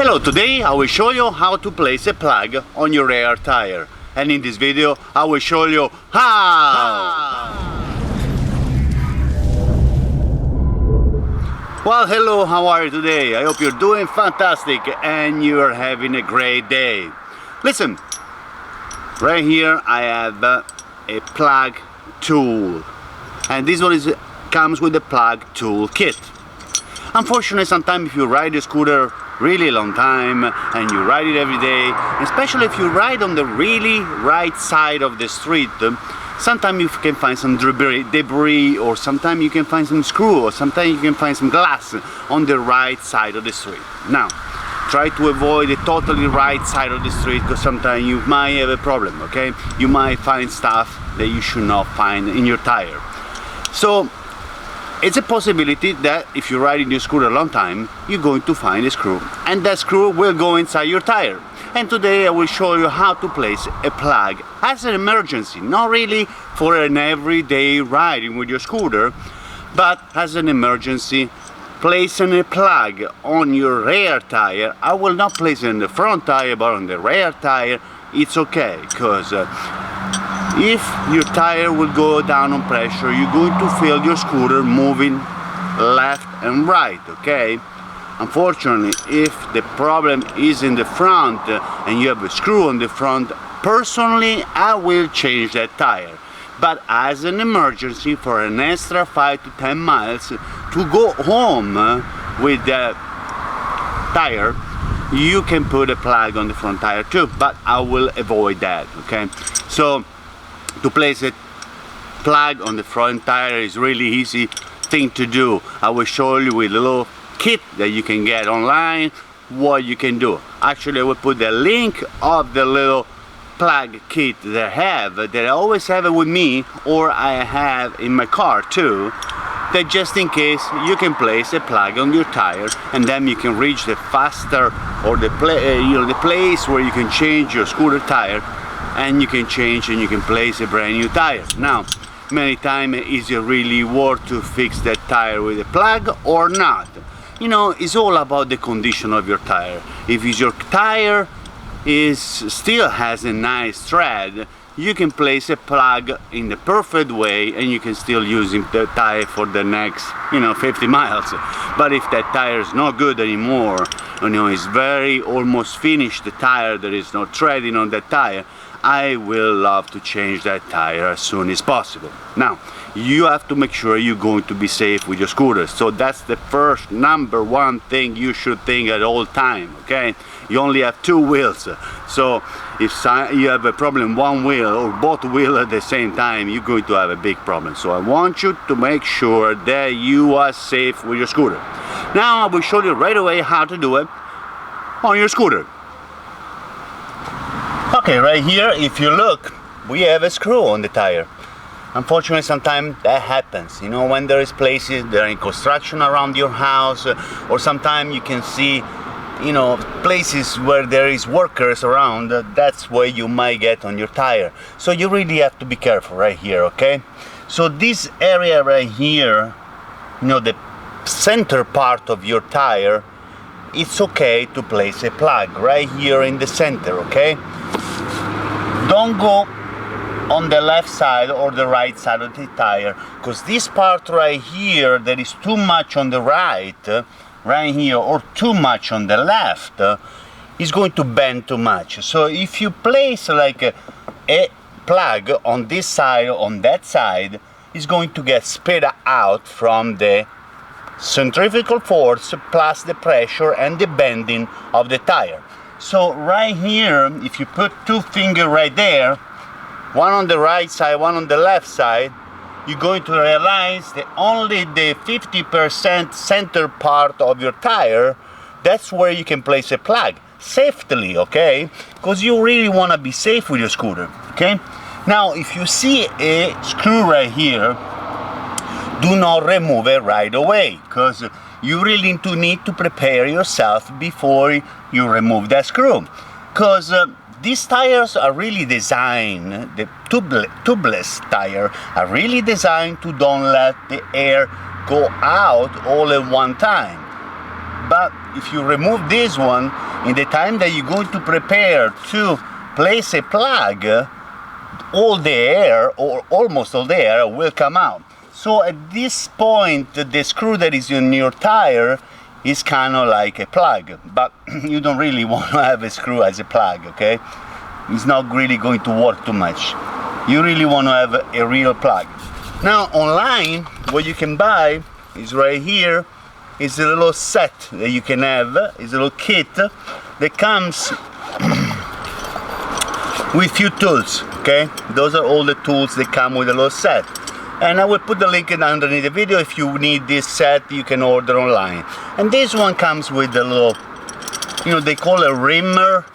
Hello, today I will show you how to place a plug on your rear tire, and in this video I will show you how. Well, hello, how are you today? I hope you're doing fantastic and you're having a great day. Listen, right here I have a plug tool, and this one comes with the plug tool kit. Unfortunately, sometimes if you ride a scooter really long time and you ride it every day, especially if you ride on the really right side of the street, sometimes you can find some debris, or sometimes you can find some screw, or sometimes you can find some glass on the right side of the street. Now, try to avoid the totally right side of the street, because sometimes you might have a problem, okay? You might find stuff that you should not find in your tire. So, it's a possibility that if you ride in your scooter a long time, you're going to find a screw, and that screw will go inside your tire. And today I will show you how to place a plug as an emergency, not really for an everyday riding with your scooter, but as an emergency, placing a plug on your rear tire. I will not place it on the front tire, but on the rear tire it's okay, because if your tire will go down on pressure, you're going to feel your scooter moving left and right, okay? Unfortunately, if the problem is in the front and you have a screw on the front, personally I will change that tire. But as an emergency, for an extra 5 to 10 miles to go home with the tire, you can put a plug on the front tire too, but I will avoid that, okay? So to place a plug on the front tire is really easy thing to do. I will show you with a little kit that you can get online what you can do. Actually, I will put the link of the little plug kit that I always have it with me, or I have in my car too, that just in case you can place a plug on your tire, and then you can reach the faster or the place where you can change your scooter tire, and you can change and you can place a brand new tire. Now, many times is it really worth to fix that tire with a plug or not? You know, it's all about the condition of your tire. If your tire still has a nice tread, you can place a plug in the perfect way and you can still use the tire for the next 50 miles. But if that tire is not good anymore, it's very almost finished, the tire, there is no treading on that tire, I will love to change that tire as soon as possible. Now, you have to make sure you're going to be safe with your scooter. So that's the first number one thing you should think at all time, okay? You only have two wheels. So if you have a problem one wheel or both wheels at the same time, you're going to have a big problem. So I want you to make sure that you are safe with your scooter. Now I will show you right away how to do it on your scooter. Okay, right here, if you look, we have a screw on the tire. Unfortunately, sometimes that happens. When there is places that are in construction around your house, or sometimes you can see, places where there is workers around, that's where you might get on your tire. So you really have to be careful right here, okay? So this area right here, the center part of your tire, it's okay to place a plug right here in the center, okay? Don't go on the left side or the right side of the tire, because this part right here, there is too much on the right here, or too much on the left, is going to bend too much. So if you place like a plug on this side, on that side, it's going to get spit out from the centrifugal force plus the pressure and the bending of the tire. So right here, if you put two fingers right there, one on the right side, one on the left side, you're going to realize that only the 50% center part of your tire, that's where you can place a plug safely, okay? Because you really want to be safe with your scooter, okay? Now, if you see a screw right here, do not remove it right away, because you really need to prepare yourself before you remove that screw. Because these tires are really designed, the tubeless tire are really designed to don't let the air go out all at one time. But if you remove this one, in the time that you're going to prepare to place a plug, all the air, or almost all the air, will come out. So at this point, the screw that is in your tire is kind of like a plug, but you don't really want to have a screw as a plug, okay? It's not really going to work too much. You really want to have a real plug. Now online, what you can buy is right here. It's a little set that you can have. It's a little kit that comes with few tools, okay? Those are all the tools that come with a little set. And I will put the link underneath the video. If you need this set, you can order online. And this one comes with a little, you know, they call it a rimmer.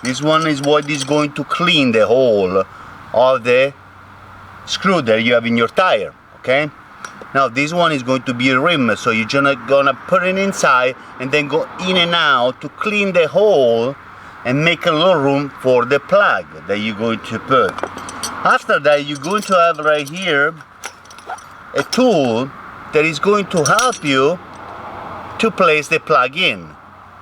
This one is what is going to clean the hole of the screw that you have in your tire, okay? Now this one is going to be a rimmer, so you're gonna put it inside and then go in and out to clean the hole and make a little room for the plug that you're going to put. After that, you're going to have right here a tool that is going to help you to place the plug in.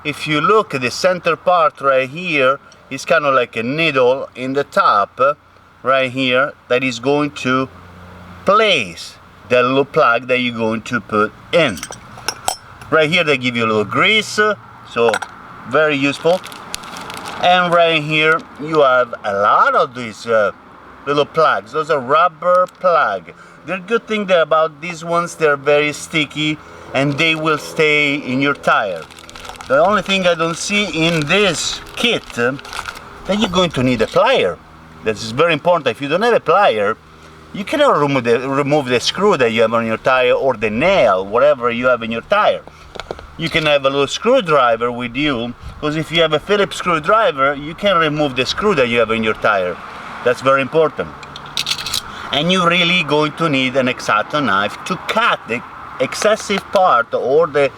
If you look at the center part right here, it's kind of like a needle in the top right here that is going to place the little plug that you're going to put in. Right here they give you a little grease, so very useful. And right here you have a lot of these little plugs. Those are rubber plug. The good thing about these ones, they're very sticky and they will stay in your tire. The only thing I don't see in this kit that you're going to need a plier. This is very important. If you don't have a plier, you cannot remove the screw that you have on your tire or the nail, whatever you have in your tire. You can have a little screwdriver with you, because if you have a Phillips screwdriver, you can remove the screw that you have in your tire. That's very important. And you're really going to need an X-Acto knife to cut the excessive part or the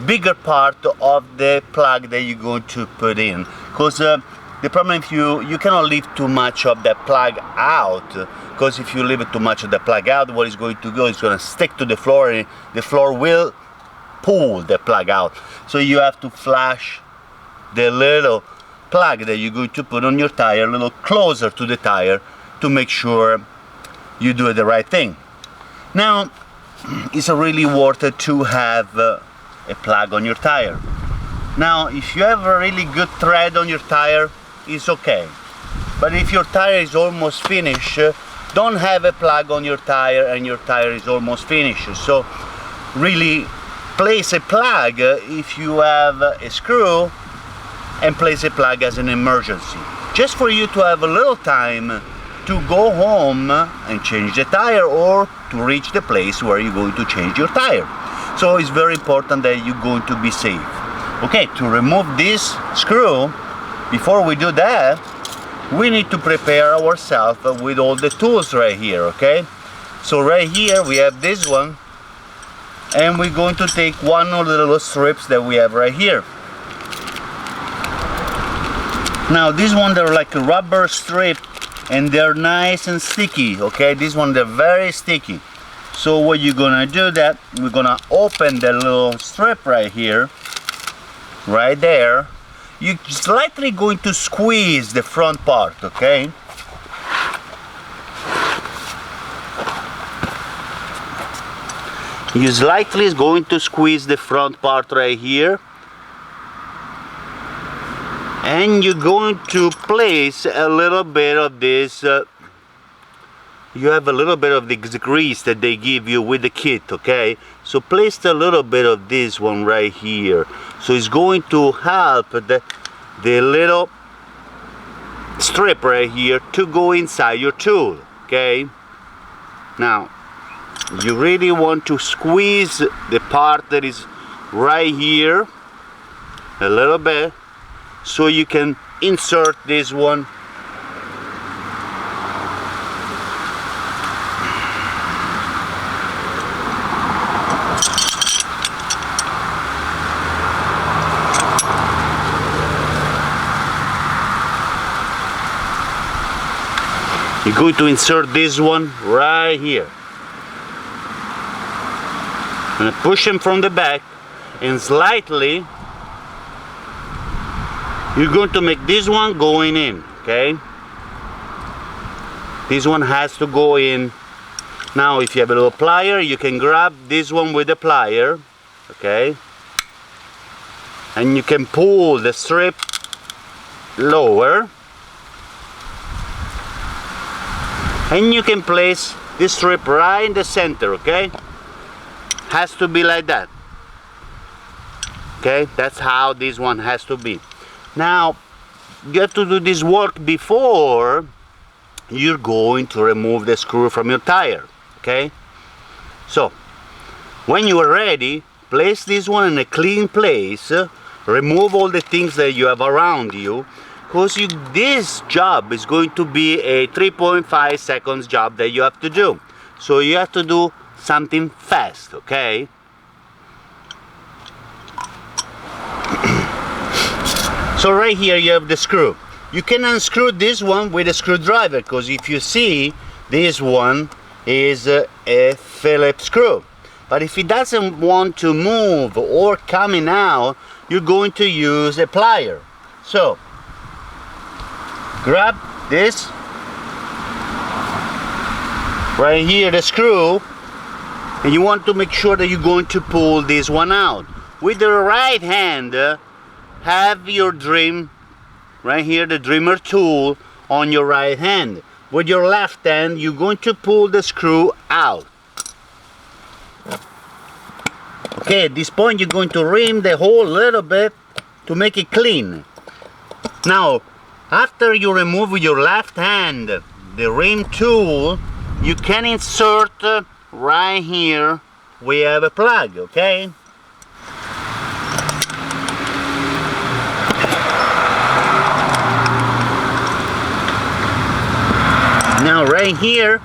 bigger part of the plug that you're going to put in. Because the problem if you cannot leave too much of the plug out, because if you leave it too much of the plug out, what is going to go is going to stick to the floor and the floor will pull the plug out. So you have to flash the little plug that you're going to put on your tire a little closer to the tire to make sure you do the right thing. Now, it's really worth it to have a plug on your tire. Now, if you have a really good thread on your tire, it's okay. But if your tire is almost finished, don't have a plug on your tire and your tire is almost finished. So really place a plug if you have a screw, and place a plug as an emergency. Just for you to have a little time to go home and change the tire or to reach the place where you're going to change your tire. So it's very important that you're going to be safe. Okay, to remove this screw, before we do that, we need to prepare ourselves with all the tools right here, okay? So right here we have this one, and we're going to take one of the little strips that we have right here. Now this one, they're like a rubber strip and they're nice and sticky, okay? This one, they're very sticky. So what you're gonna do that, we're gonna open the little strip right here, right there. You're slightly going to squeeze the front part, okay? You're slightly going to squeeze the front part right here. And you're going to place a little bit of this, you have a little bit of the grease that they give you with the kit, okay? So place a little bit of this one right here. So it's going to help the little strip right here to go inside your tool, okay? Now, you really want to squeeze the part that is right here a little bit, so you can insert this one. You're going to insert this one right here. I'm going to push him from the back and slightly you're going to make this one going in, okay? This one has to go in. Now if you have a little plier, you can grab this one with the plier, okay? And you can pull the strip lower, and you can place this strip right in the center, okay? Has to be like that, okay? That's how this one has to be. Now you have to do this work before you're going to remove the screw from your tire, okay? So when you are ready, place this one in a clean place, remove all the things that you have around you, because this job is going to be a 3.5 seconds job that you have to do. So you have to do something fast, okay? So right here you have the screw. You can unscrew this one with a screwdriver, because if you see, this one is a Phillips screw. But if it doesn't want to move or coming out, you're going to use a plier. So grab this right here, the screw, and you want to make sure that you're going to pull this one out. With the right hand, have your dream right here, the Dreamer tool on your right hand. With your left hand, you're going to pull the screw out. Okay, at this point you're going to rim the hole a little bit to make it clean. Now after you remove with your left hand the rim tool, you can insert right here, we have a plug, okay? Now right here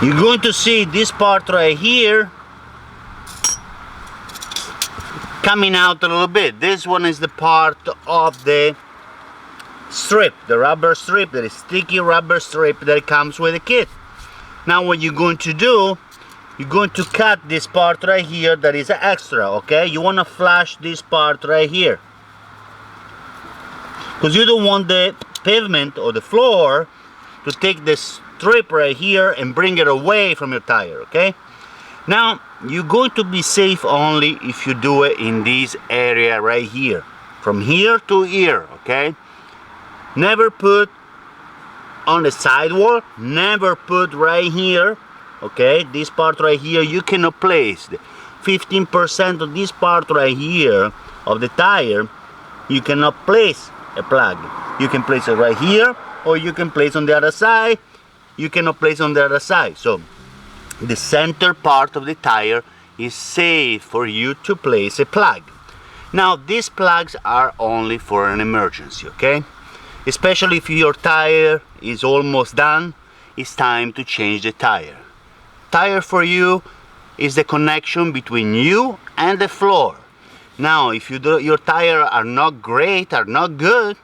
you're going to see this part right here coming out a little bit. This one is the part of the strip, the rubber strip, that is sticky rubber strip that comes with the kit. Now what you're going to do, you're going to cut this part right here that is extra, okay? You want to flush this part right here, because you don't want the pavement or the floor to take this strip right here and bring it away from your tire, okay? Now you're going to be safe only if you do it in this area right here, from here to here, okay? Never put on the sidewall, never put right here, okay? This part right here you cannot place. 15% of this part right here of the tire, you cannot place a plug. You can place it right here, or you can place on the other side. You cannot place on the other side. So the center part of the tire is safe for you to place a plug. Now these plugs are only for an emergency, okay? Especially if your tire is almost done, it's time to change the tire. Tire for you is the connection between you and the floor. Now if your tire are not great, are not good,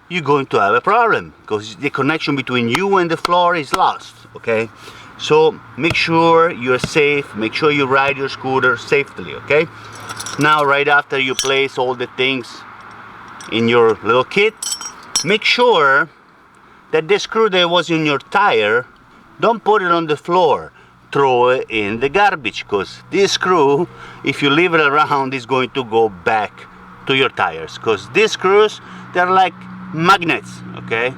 you're going to have a problem, because the connection between you and the floor is lost, okay? So make sure you're safe, make sure you ride your scooter safely, okay? Now right after you place all the things in your little kit, make sure that the screw that was in your tire, don't put it on the floor, throw it in the garbage, because this screw, if you leave it around, is going to go back to your tires, because these screws, they're like magnets, okay?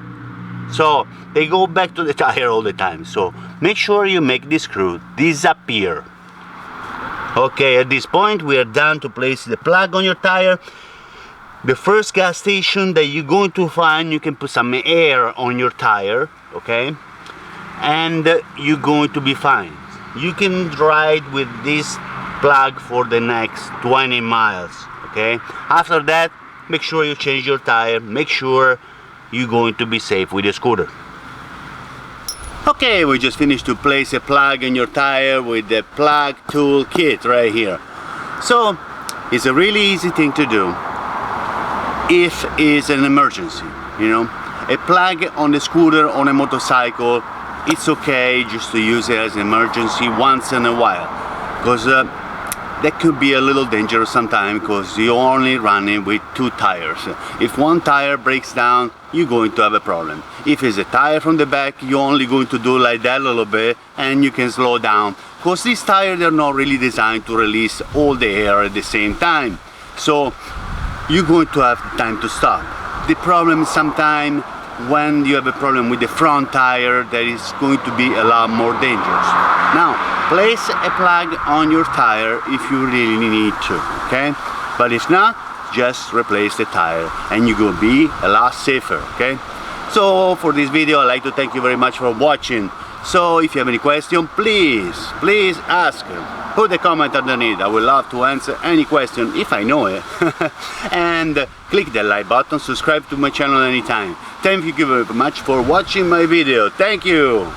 So they go back to the tire all the time. So make sure you make this screw disappear. Okay, at this point we are done to place the plug on your tire. The first gas station that you're going to find, you can put some air on your tire, okay? And you're going to be fine. You can ride with this plug for the next 20 miles, okay? After that, make sure you change your tire, make sure you're going to be safe with your scooter. Okay, we just finished to place a plug in your tire with the plug tool kit right here. So it's a really easy thing to do if it's an emergency, you know. A plug on the scooter, on a motorcycle, it's okay just to use it as an emergency once in a while, because that could be a little dangerous sometimes because you're only running with 2 tires. If one tire breaks down, you're going to have a problem. If it's a tire from the back, you're only going to do like that a little bit and you can slow down, because these tires, they're not really designed to release all the air at the same time. So you're going to have time to stop. The problem is sometimes when you have a problem with the front tire, that is going to be a lot more dangerous. Now, place a plug on your tire if you really need to, okay? But if not, just replace the tire and you're gonna be a lot safer, okay? So for this video, I'd like to thank you very much for watching. So if you have any question, please ask. Put a comment underneath. I would love to answer any question if I know it. And click the like button, subscribe to my channel anytime. Thank you very much for watching my video. Thank you.